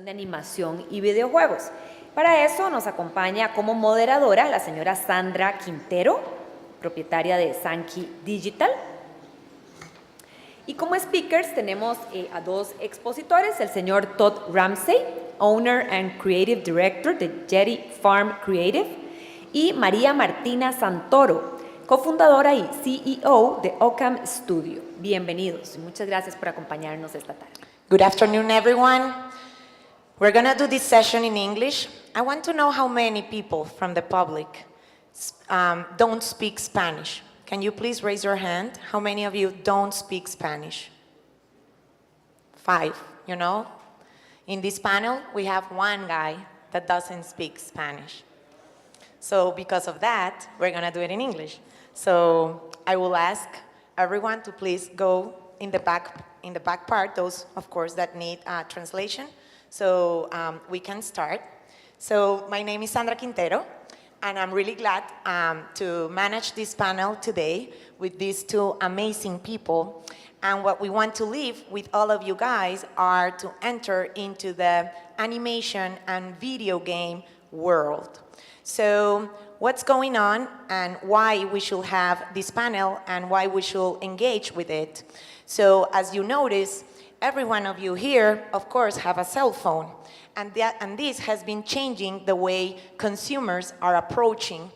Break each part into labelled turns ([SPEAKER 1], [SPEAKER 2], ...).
[SPEAKER 1] de animación y videojuegos. Para eso nos acompaña como moderadora la señora Sandra Quintero, propietaria de Sankey Digital. Y como speakers tenemos a dos expositores, el señor Todd Ramsey, Owner and Creative Director de Jetty Farm Creative, y María Martina Santoro, cofundadora y CEO de Ocam Studio. Bienvenidos y muchas gracias por acompañarnos esta tarde.
[SPEAKER 2] Good afternoon, everyone. We're going to do this session in English. I want to know how many people from the public don't speak Spanish. Can you please raise your hand? How many of you don't speak Spanish? 5, you know? In this panel, we have one guy that doesn't speak Spanish. So because of that, we're going to do it in English. So I will ask everyone to please go in the back part, those, of course, that need translation. So we can start. So my name is Sandra Quintero, and I'm really glad to manage this panel today with these two amazing people. And what we want to leave with all of you guys are to enter into the animation and video game world. So what's going on and why we should have this panel and why we should engage with it. So as you notice, every one of you here, of course, have a cell phone. And this has been changing the way consumers are approaching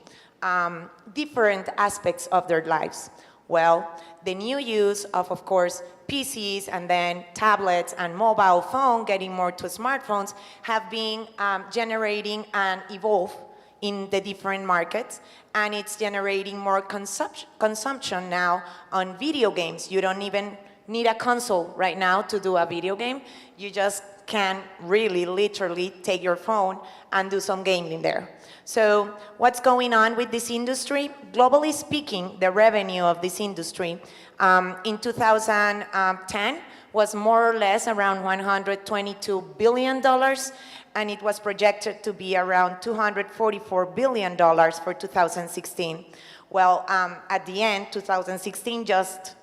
[SPEAKER 2] different aspects of their lives. Well, the new use of course, PCs and then tablets and mobile phone, getting more to smartphones, have been generating and evolve in the different markets, and it's generating more consumption now on video games. You don't even need a console right now to do a video game. You just can really, literally take your phone and do some gaming there. So what's going on with this industry? Globally speaking, the revenue of this industry in 2010 was more or less around $122 billion, and it was projected to be around $244 billion for 2016. Well, at the end, 2016 just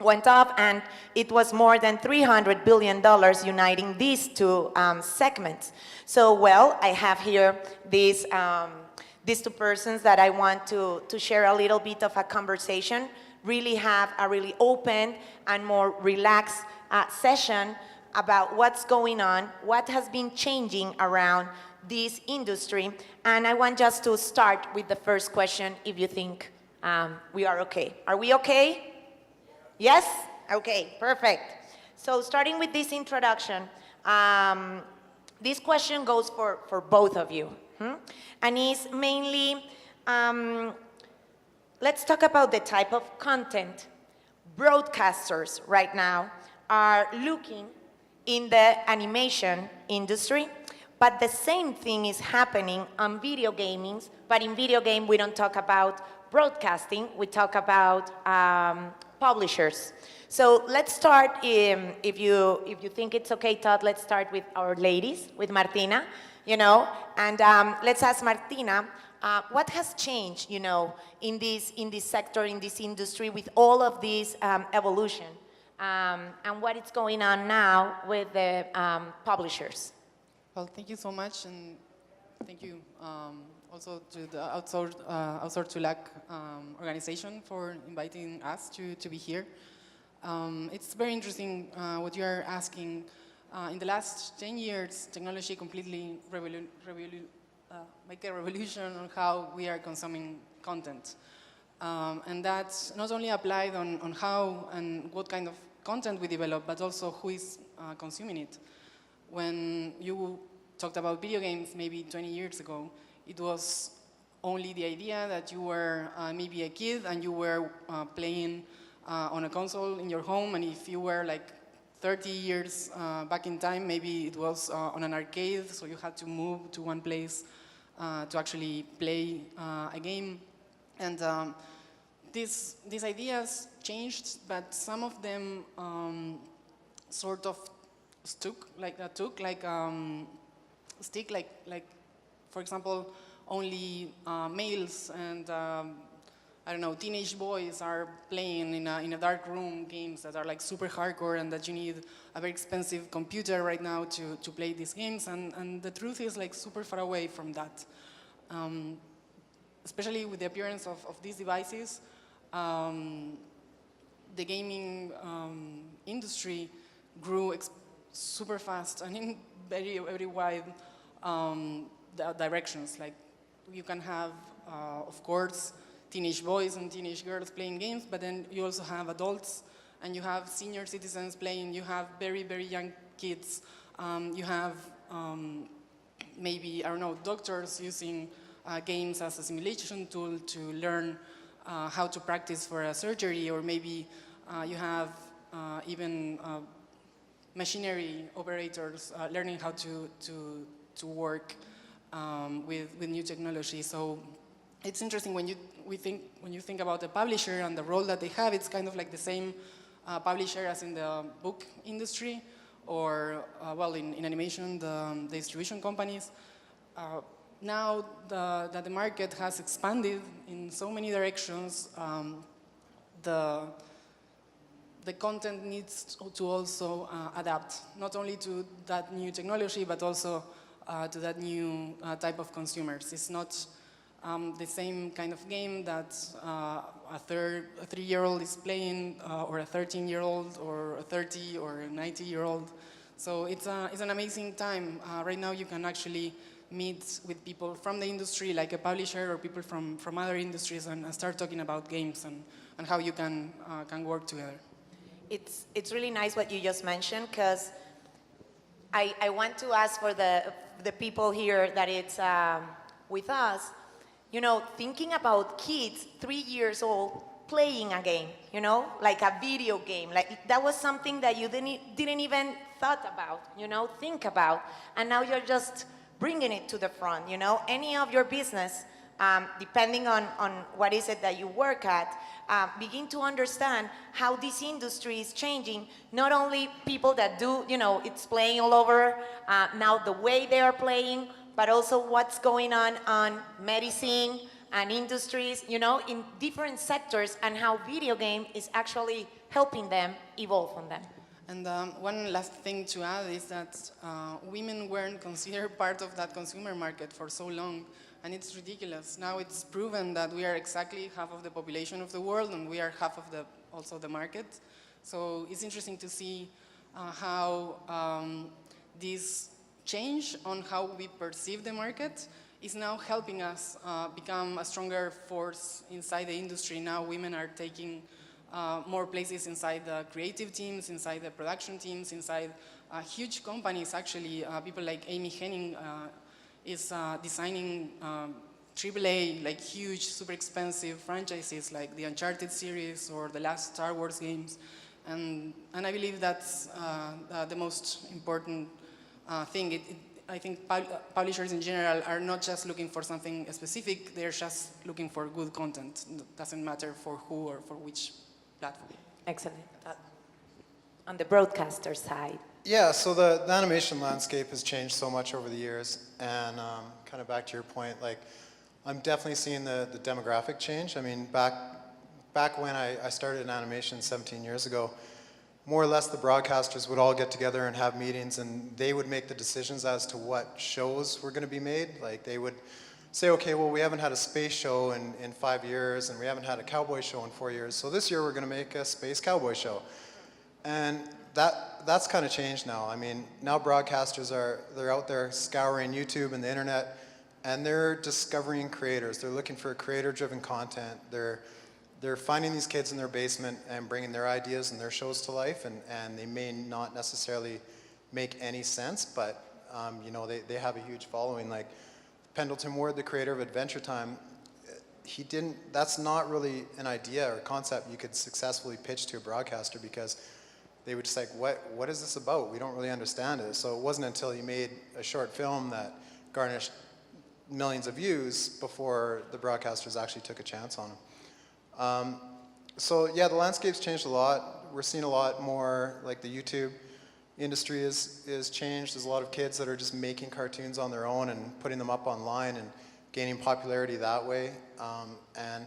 [SPEAKER 2] went up, and it was more than $300 billion uniting these two segments. So, well, I have here these two persons that I want to share a little bit of a conversation, really have a really open and more relaxed session about what's going on, what has been changing around this industry. And I want just to start with the first question, if you think we are okay. Are we okay? Yes? Okay, perfect. So starting with this introduction, this question goes for both of you. And is mainly, let's talk about the type of content broadcasters right now are looking in the animation industry, but the same thing is happening on video gaming, but in video game we don't talk about broadcasting, we talk about publishers. So let's start, if you think it's okay, Todd, let's start with our ladies, with Martina, you know, and let's ask Martina, what has changed, you know, in this sector, in this industry, with all of this evolution, and what is going on now with the publishers?
[SPEAKER 3] Well, thank you so much, and thank you also to the Outsource2LAC organization for inviting us to be here. It's very interesting what you are asking. In the last 10 years, technology completely make a revolution on how we are consuming content. And that's not only applied on how and what kind of content we develop, but also who is consuming it. When you talked about video games maybe 20 years ago, it was only the idea that you were maybe a kid and you were playing on a console in your home, and if you were like 30 years back in time, maybe it was on an arcade, so you had to move to one place to actually play a game. And these ideas changed, but some of them sort of stick, for example, only males and I don't know, teenage boys are playing in a dark room games that are like super hardcore and that you need a very expensive computer right now to play these games. And the truth is like super far away from that. Especially with the appearance of these devices, the gaming industry grew super fast and in very, very wide directions. Like you can have, of course, teenage boys and teenage girls playing games, but then you also have adults and you have senior citizens playing, you have very, very young kids, you have maybe, I don't know, doctors using games as a simulation tool to learn how to practice for a surgery, or maybe you have even machinery operators learning how to work with new technology. So it's interesting when you think about the publisher and the role that they have. It's kind of like the same publisher as in the book industry, or well, in animation, the distribution companies. Now that the market has expanded in so many directions, the content needs to also adapt, not only to that new technology, but also to that new type of consumers. It's not the same kind of game that a 3-year-old is playing, or a 13-year-old, or a 30 or a 90-year-old. So it's an amazing time. Right now you can actually meet with people from the industry, like a publisher, or people from other industries, and start talking about games and how you can work together.
[SPEAKER 2] It's really nice what you just mentioned, because I want to ask for the people here that it's with us, you know, thinking about kids 3 years old playing a game, you know, like a video game, like that was something that you didn't even thought about, you know, think about, and now you're just bringing it to the front, you know. Any of your business, depending on what is it that you work at, begin to understand how this industry is changing. Not only people that do, you know, it's playing all over, now the way they are playing, but also what's going on medicine and industries, you know, in different sectors, and how video game is actually helping them evolve on them.
[SPEAKER 3] And one last thing to add is that women weren't considered part of that consumer market for so long, and it's ridiculous. Now it's proven that we are exactly half of the population of the world, and we are half of also the market. So it's interesting to see how this change on how we perceive the market is now helping us become a stronger force inside the industry. Now women are taking more places inside the creative teams, inside the production teams, inside huge companies. Actually, people like Amy Hennig is designing AAA, like huge, super expensive franchises like the Uncharted series or the last Star Wars games. And I believe that's the most important thing. I think publishers in general are not just looking for something specific, they're just looking for good content. It doesn't matter for who or for which platform.
[SPEAKER 2] Excellent. On the broadcaster side.
[SPEAKER 4] Yeah, so the animation landscape has changed so much over the years, and kind of back to your point, like I'm definitely seeing the demographic change. I mean, back when I started in animation 17 years ago, more or less the broadcasters would all get together and have meetings, and they would make the decisions as to what shows were going to be made. Like they would say, okay, well, we haven't had a space show in 5 years, and we haven't had a cowboy show in 4 years, so this year we're going to make a space cowboy show. And that's kind of changed now. I mean, now broadcasters they're out there scouring YouTube and the internet, and they're discovering creators. They're looking for creator-driven content. They're finding these kids in their basement and bringing their ideas and their shows to life, and they may not necessarily make any sense, but you know, they have a huge following. Like Pendleton Ward, the creator of Adventure Time, that's not really an idea or concept you could successfully pitch to a broadcaster, because they would just like, what is this about? We don't really understand it. So it wasn't until he made a short film that garnished millions of views before the broadcasters actually took a chance on him. So yeah, the landscape's changed a lot. We're seeing a lot more, like the YouTube industry is changed. There's a lot of kids that are just making cartoons on their own and putting them up online and gaining popularity that way. And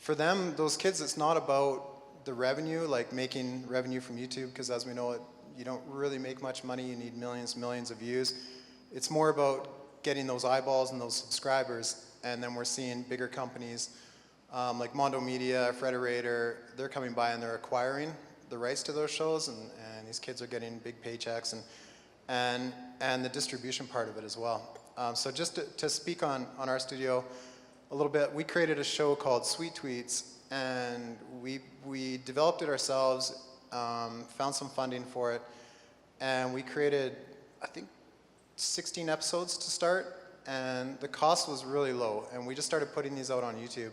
[SPEAKER 4] for them, those kids, it's not about the revenue, like making revenue from YouTube, because as we know, you don't really make much money. You need millions of views. It's more about getting those eyeballs and those subscribers, and then we're seeing bigger companies like Mondo Media, Frederator, they're coming by and they're acquiring the rights to those shows, and these kids are getting big paychecks, and the distribution part of it as well. So just to speak on our studio a little bit, we created a show called Sweet Tweets, and we developed it ourselves, found some funding for it, and we created, I think, 16 episodes to start, and the cost was really low, and we just started putting these out on YouTube.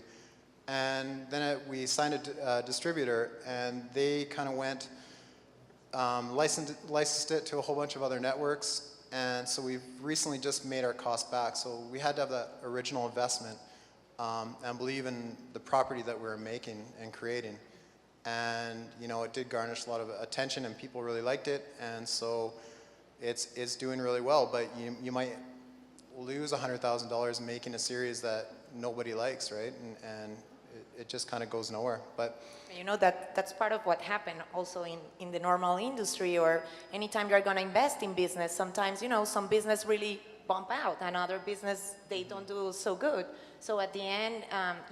[SPEAKER 4] And then we signed a distributor, and they kind of went, licensed it to a whole bunch of other networks, and so we've recently just made our cost back. So we had to have that original investment and believe in the property that we were making and creating. And you know, it did garnish a lot of attention, and people really liked it, and so it's doing really well. But you might lose $100,000 making a series that nobody likes, right? And it just kind of goes nowhere. But
[SPEAKER 2] You know, that's part of what happened also in the normal industry, or anytime you're going to invest in business, sometimes, you know, some business really bump out and other business, they don't do so good. So at the end,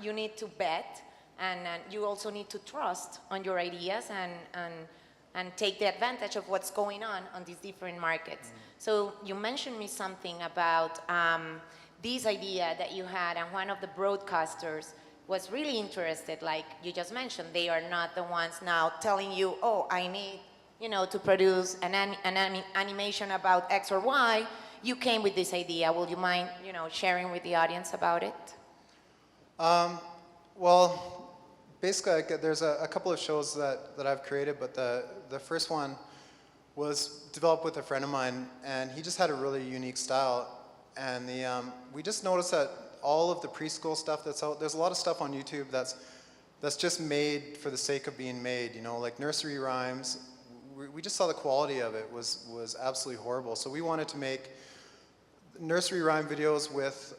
[SPEAKER 2] you need to bet, and you also need to trust on your ideas and take the advantage of what's going on these different markets. So you mentioned me something about this idea that you had, and one of the broadcasters was really interested, like you just mentioned. They are not the ones now telling you, oh, I need, you know, to produce an animation about X or Y. You came with this idea. Will you mind, you know, sharing with the audience about it?
[SPEAKER 4] well, basically, there's a couple of shows that I've created, but the first one was developed with a friend of mine, and he just had a really unique style. And we just noticed that all of the preschool stuff that's out, there's a lot of stuff on YouTube that's just made for the sake of being made, you know, like nursery rhymes. We just saw the quality of it was absolutely horrible. So we wanted to make nursery rhyme videos with,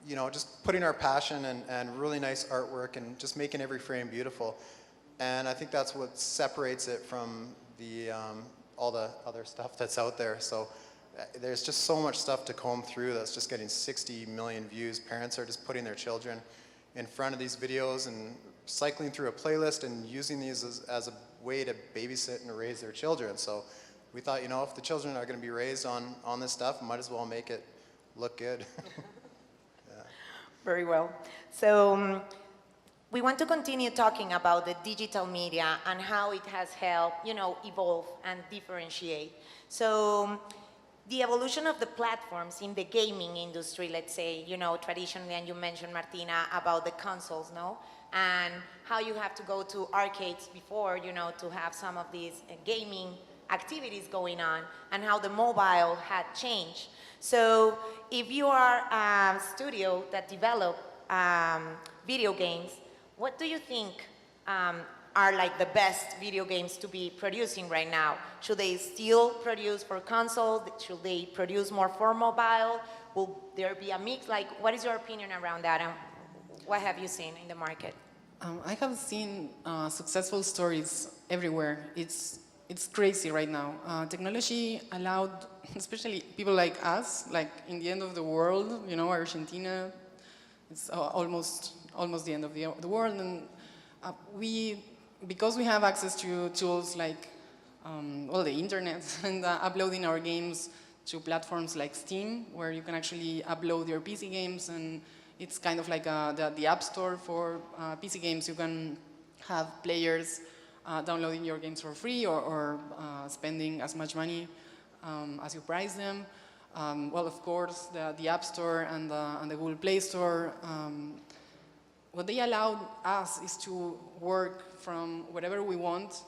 [SPEAKER 4] you know, just putting our passion and really nice artwork and just making every frame beautiful. And I think that's what separates it from all the other stuff that's out there. So there's just so much stuff to comb through that's just getting 60 million views. Parents are just putting their children in front of these videos and cycling through a playlist and using these as a way to babysit and raise their children. So we thought, you know, if the children are going to be raised on this stuff, might as well make it look good. Yeah.
[SPEAKER 2] Very well. So we want to continue talking about the digital media and how it has helped, you know, evolve and differentiate. So the evolution of the platforms in the gaming industry, let's say, you know, traditionally, and you mentioned, Martina, about the consoles, no? And how you have to go to arcades before, you know, to have some of these gaming activities going on, and how the mobile had changed. So if you are a studio that develop video games, what do you think are like the best video games to be producing right now? Should they still produce for console? Should they produce more for mobile? Will there be a mix? Like, what is your opinion around that, and what have you seen in the market?
[SPEAKER 3] I have seen successful stories everywhere. It's crazy right now. Technology allowed, especially people like us, like in the end of the world, you know, Argentina, it's almost the end of the world, and because we have access to tools like the internet and uploading our games to platforms like Steam, where you can actually upload your PC games, and it's kind of like the App Store for PC games. You can have players downloading your games for free or spending as much money as you price them. Of course, the App Store and the Google Play Store, what they allowed us is to work from whatever we want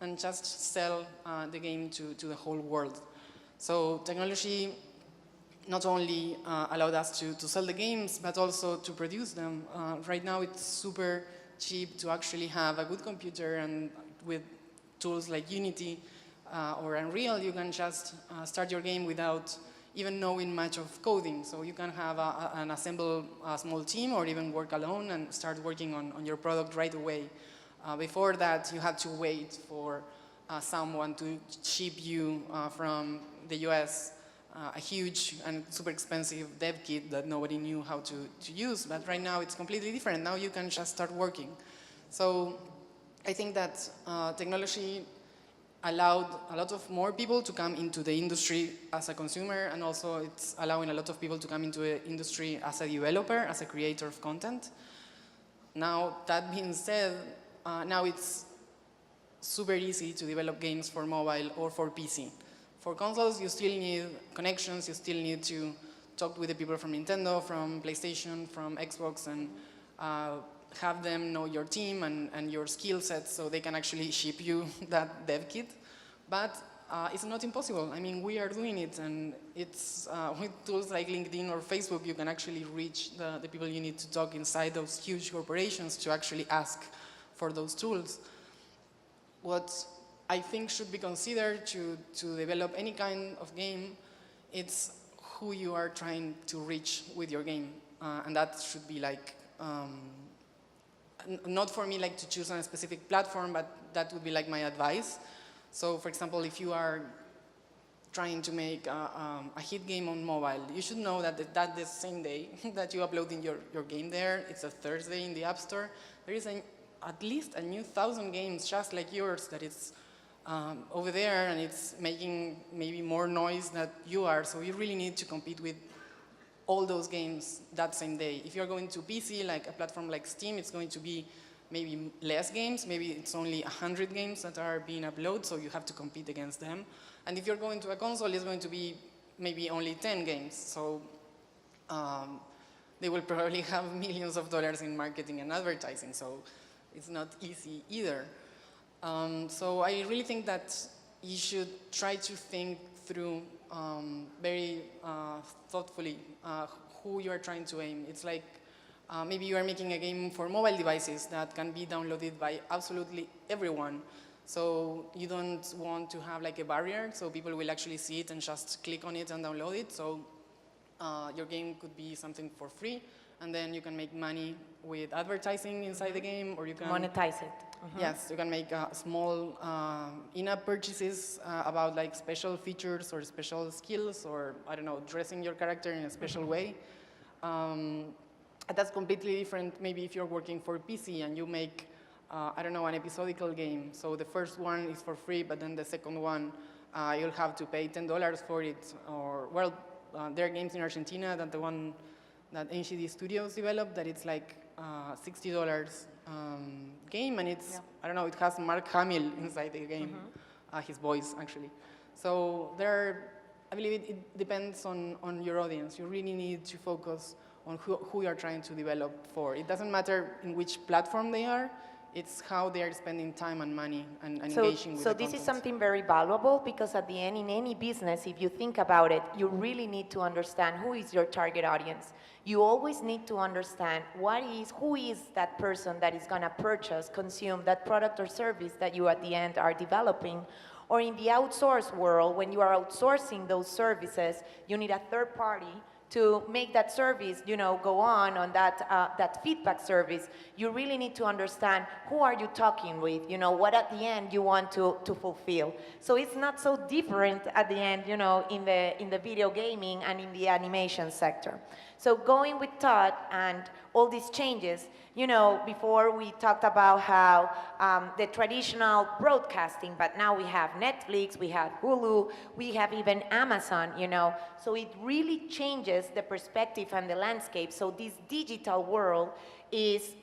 [SPEAKER 3] and just sell the game to the whole world. So technology not only allowed us to sell the games, but also to produce them. Right now it's super cheap to actually have a good computer, and with tools like Unity or Unreal, you can just start your game without even knowing much of coding. So you can have assemble a small team or even work alone and start working on your product right away. Before that, you had to wait for someone to ship you from the US a huge and super expensive dev kit that nobody knew how to use. But right now, it's completely different. Now you can just start working. So I think that technology allowed a lot of more people to come into the industry as a consumer, and also it's allowing a lot of people to come into the industry as a developer, as a creator of content. Now, that being said, now it's super easy to develop games for mobile or for PC. For consoles, you still need connections, you still need to talk with the people from Nintendo, from PlayStation, from Xbox, and have them know your team and your skill set so they can actually ship you that dev kit. But it's not impossible. I mean, we are doing it, and it's with tools like LinkedIn or Facebook, you can actually reach the people you need to talk inside those huge corporations to actually ask for those tools. What I think should be considered to develop any kind of game, it's who you are trying to reach with your game. And that should be like, not for me like to choose on a specific platform, but that would be like my advice. So for example, if you are trying to make a hit game on mobile, you should know that the same day that you upload in your game there, it's a Thursday in the App Store, there is at least a new 1,000 games just like yours that it's over there, and it's making maybe more noise than you are, so you really need to compete with all those games that same day. If you're going to PC, like a platform like Steam, it's going to be maybe less games, maybe it's only 100 games that are being uploaded, so you have to compete against them. And if you're going to a console, it's going to be maybe only 10 games, so they will probably have millions of dollars in marketing and advertising, so it's not easy either. So I really think that you should try to think through very thoughtfully who you are trying to aim. It's like maybe you are making a game for mobile devices that can be downloaded by absolutely everyone. So you don't want to have like a barrier, so people will actually see it and just click on it and download it. So your game could be something for free, and then you can make money with advertising inside the game, or you can
[SPEAKER 2] Monetize it.
[SPEAKER 3] Yes, you can make small in-app purchases about like special features or special skills, or I don't know, dressing your character in a special way. That's completely different maybe if you're working for PC and you make, I don't know, an episodical game. So the first one is for free, but then the second one, you'll have to pay $10 for it. Or, well, there are games in Argentina that the one that NCD Studios developed that it's like $60 game, and it's, I don't know, it has Mark Hamill inside the game, his voice actually. So I believe it depends on your audience. You really need to focus on who you're trying to develop for. It doesn't matter in which platform they are, it's how they are spending time and money and engaging with the
[SPEAKER 2] So this is something very valuable, because at the end, in any business, if you think about it, you really need to understand who is your target audience. You always need to understand who is that person that is going to purchase, consume that product or service that you at the end are developing. Or in the outsource world, when you are outsourcing those services, you need a third party to make that service, go on that feedback service. You really need to understand who are you talking with, what at the end you want to fulfill. So it's not so different at the end, in the video gaming and in the animation sector. So going with Todd and all these changes, before we talked about how the traditional broadcasting, but now we have Netflix, we have Hulu, we have even Amazon, So it really changes the perspective and the landscape. So this digital world is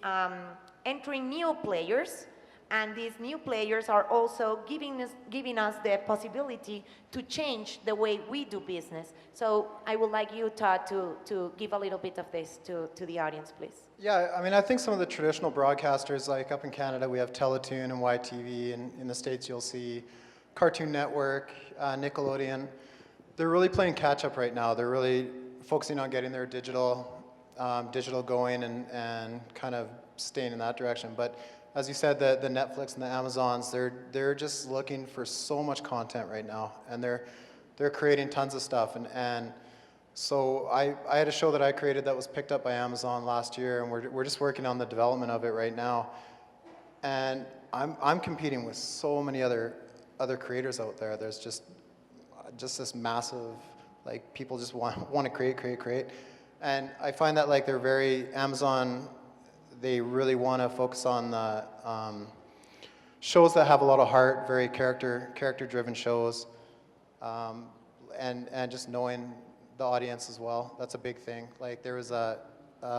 [SPEAKER 2] entering new players, and these new players are also giving us the possibility to change the way we do business. So I would like you, Todd, to give a little bit of this to the audience, please.
[SPEAKER 4] Yeah, I mean, I think some of the traditional broadcasters, like up in Canada, we have Teletoon and YTV, and in the States you'll see Cartoon Network, Nickelodeon. They're really playing catch-up right now. They're really focusing on getting their digital going and kind of staying in that direction. But as you said, the Netflix and the Amazons, they're just looking for so much content right now, and they're creating tons of stuff. And So I had a show that I created that was picked up by Amazon last year, and we're just working on the development of it right now. And I'm competing with so many other creators out there. There's just this massive, like, people just want to create. And I find that, like, they're very, Amazon, they really want to focus on the shows that have a lot of heart, very character-driven shows, and just knowing the audience as well. That's a big thing. Like, there was a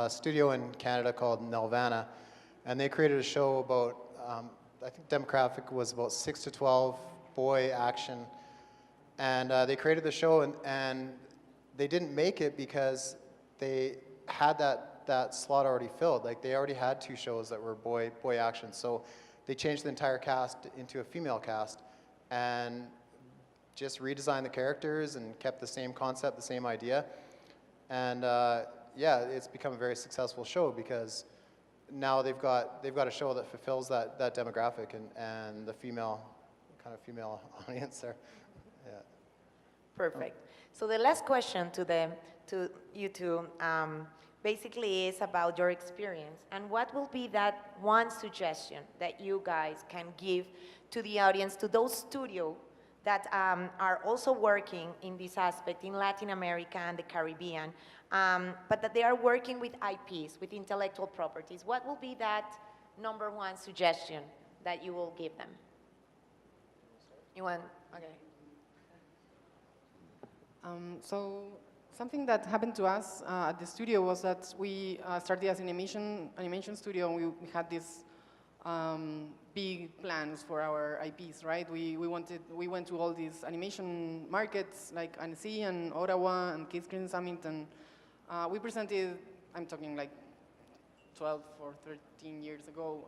[SPEAKER 4] studio in Canada called Nelvana, and they created a show about, I think demographic was about 6 to 12, boy action. And they created the show, and they didn't make it because they had that slot already filled. Like, they already had 2 shows that were boy action. So they changed the entire cast into a female cast and just redesigned the characters and kept the same concept, the same idea. And yeah, it's become a very successful show because now they've got a show that fulfills that demographic and the female audience there. Yeah.
[SPEAKER 2] Perfect. So the last question to you two basically is about your experience, and what will be that one suggestion that you guys can give to the audience, to those studios that are also working in this aspect in Latin America and the Caribbean, but that they are working with IPs, with intellectual properties. What will be that number one suggestion that you will give them? You want? Okay.
[SPEAKER 3] So something that happened to us at the studio was that we started as an animation studio, and we had these big plans for our IPs, right? We went to all these animation markets like Annecy and Ottawa and Kids Screen Summit, and we presented, I'm talking like 12 or 13 years ago,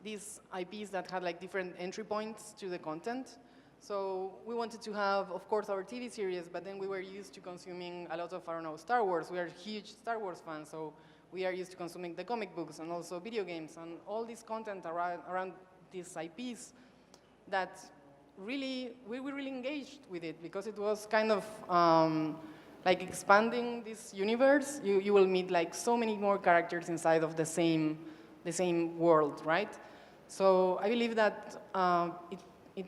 [SPEAKER 3] these IPs that had like different entry points to the content. So we wanted to have, of course, our TV series, but then we were used to consuming a lot of, I don't know, Star Wars. We are huge Star Wars fans, so we are used to consuming the comic books and also video games and all this content around these IPs that really, we were really engaged with it because it was kind of like expanding this universe. You will meet like so many more characters inside of the same world, right? So I believe that it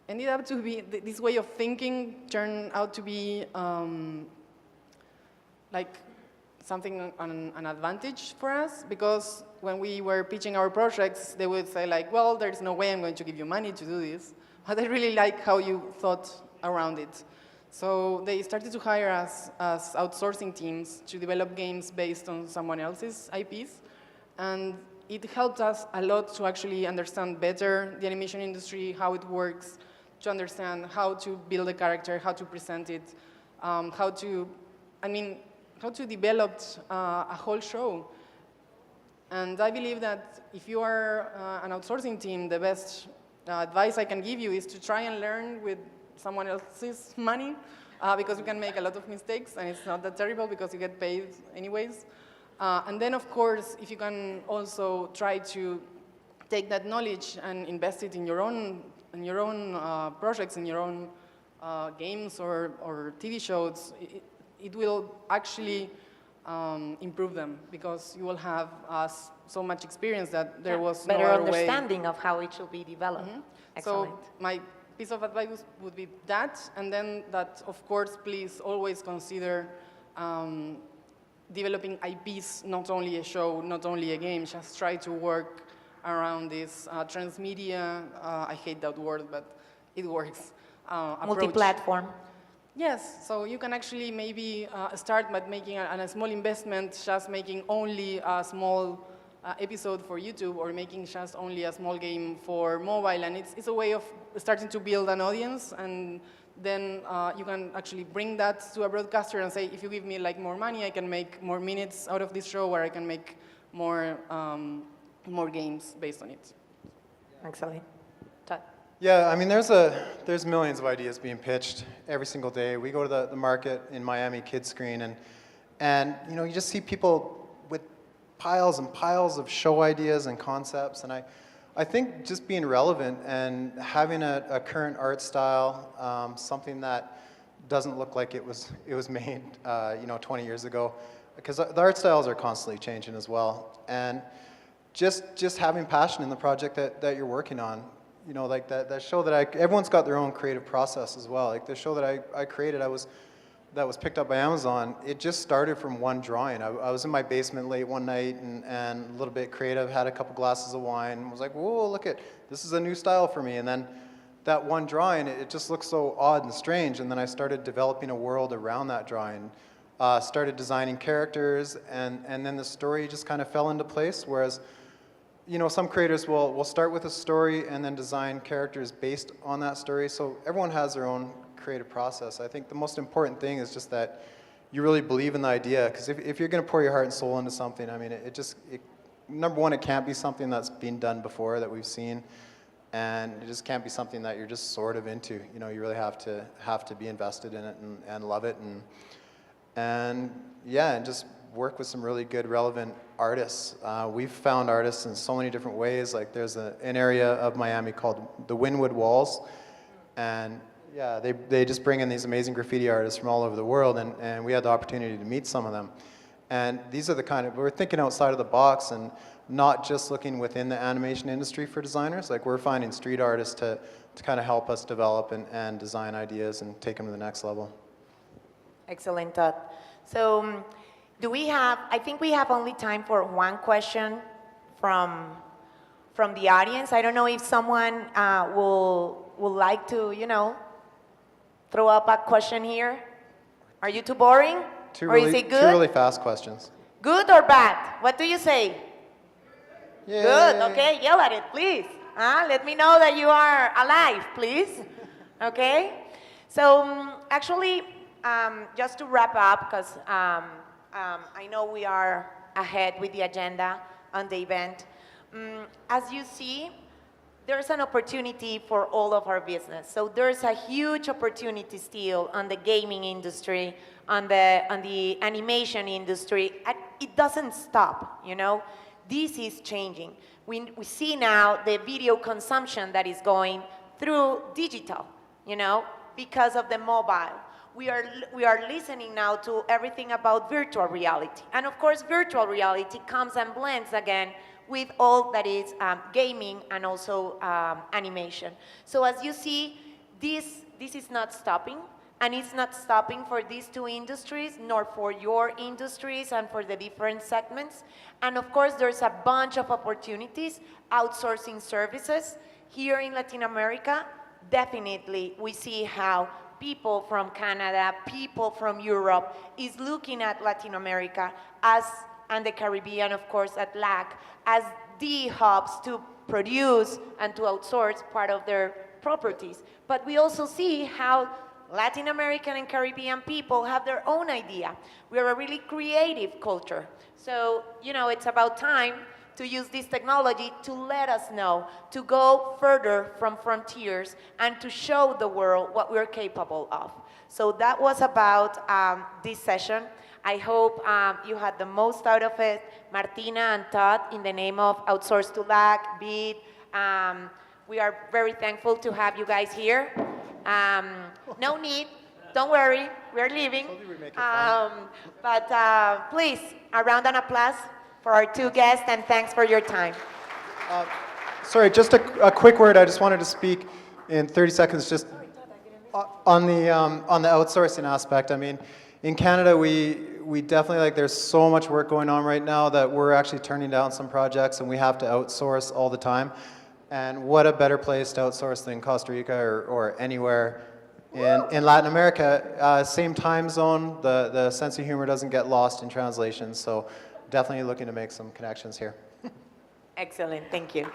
[SPEAKER 3] ended up to be, this way of thinking turned out to be like something an advantage for us, because when we were pitching our projects, they would say like, well, there's no way I'm going to give you money to do this. But I really like how you thought around it. So they started to hire us as outsourcing teams to develop games based on someone else's IPs. And it helped us a lot to actually understand better the animation industry, how it works, to understand how to build a character, how to present it, how to develop a whole show. And I believe that if you are an outsourcing team, the best advice I can give you is to try and learn with someone else's money, because you can make a lot of mistakes, and it's not that terrible because you get paid anyways. And then, of course, if you can also try to take that knowledge and invest it in your own projects, in your own games or TV shows, it will actually improve them, because you will have so much experience that there was no
[SPEAKER 2] better
[SPEAKER 3] other way.
[SPEAKER 2] understanding of how it should be developed. Excellent.
[SPEAKER 3] So my piece of advice would be that, and then that, of course, please always consider developing IPs, not only a show, not only a game. Just try to work around this transmedia, I hate that word, but it works,
[SPEAKER 2] Multi-platform.
[SPEAKER 3] Yes, so you can actually maybe start by making a small investment, just making only a small episode for YouTube, or making just only a small game for mobile, and it's a way of starting to build an audience, and then you can actually bring that to a broadcaster and say, if you give me like more money, I can make more minutes out of this show, or I can make more games based on it.
[SPEAKER 2] Excellent. Todd.
[SPEAKER 4] Yeah, I mean, there's millions of ideas being pitched every single day. We go to the market in Miami, Kids Screen, and you know, you just see people with piles and piles of show ideas and concepts, and I think just being relevant and having a current art style, something that doesn't look like it was made 20 years ago, because the art styles are constantly changing as well. And just having passion in the project that you're working on, like that show that everyone's got their own creative process as well. Like the show that I created, that was picked up by Amazon, it just started from one drawing. I was in my basement late one night and a little bit creative, had a couple glasses of wine, and was like, whoa, look this is a new style for me. And then that one drawing, it just looked so odd and strange, and then I started developing a world around that drawing. Started designing characters, and then the story just kind of fell into place, whereas some creators will start with a story and then design characters based on that story. So everyone has their own creative process. I think the most important thing is just that you really believe in the idea, because if you're going to pour your heart and soul into something, I mean, number one, it can't be something that's been done before that we've seen, and it just can't be something that you're just sort of into. You really have to be invested in it and love it, and just work with some really good, relevant artists. We've found artists in so many different ways. Like there's an area of Miami called the Wynwood Walls, and yeah, they just bring in these amazing graffiti artists from all over the world, and we had the opportunity to meet some of them. And these are we're thinking outside of the box and not just looking within the animation industry for designers. Like we're finding street artists to kind of help us develop and design ideas and take them to the next level.
[SPEAKER 2] Excellent, Todd. So I think we have only time for one question from the audience. I don't know if someone would like to, throw up a question here. Are you too boring? Is it good?
[SPEAKER 4] Two really fast questions.
[SPEAKER 2] Good or bad? What do you say?
[SPEAKER 4] Yay.
[SPEAKER 2] Good, okay, yell at it, please. Let me know that you are alive, please. Okay? So actually, just to wrap up, because I know we are ahead with the agenda on the event. As you see, there's an opportunity for all of our business. So there's a huge opportunity still on the gaming industry, on the animation industry. It doesn't stop, This is changing. We see now the video consumption that is going through digital, because of the mobile. We are listening now to everything about virtual reality. And of course, virtual reality comes and blends again with all that is gaming and also animation. So as you see, this is not stopping, and it's not stopping for these two industries, nor for your industries and for the different segments. And of course, there's a bunch of opportunities, outsourcing services. Here in Latin America, definitely we see how people from Canada, people from Europe is looking at Latin America and the Caribbean, of course, at LAC, as the hubs to produce and to outsource part of their properties. But we also see how Latin American and Caribbean people have their own idea. We are a really creative culture. So, it's about time to use this technology to let us know, to go further from frontiers and to show the world what we're capable of. So that was about this session. I hope you had the most out of it. Martina and Todd, in the name of Outsource2LAC, BID, we are very thankful to have you guys here. No need, don't worry, we're leaving. But please, a round of applause for our two guests, and thanks for your time.
[SPEAKER 4] Sorry, just a quick word. I just wanted to speak in 30 seconds just on the outsourcing aspect. I mean, in Canada, we definitely, there's so much work going on right now that we're actually turning down some projects, and we have to outsource all the time. And what a better place to outsource than Costa Rica or anywhere in Latin America. Same time zone, the sense of humor doesn't get lost in translation, so definitely looking to make some connections here.
[SPEAKER 2] Excellent, thank you.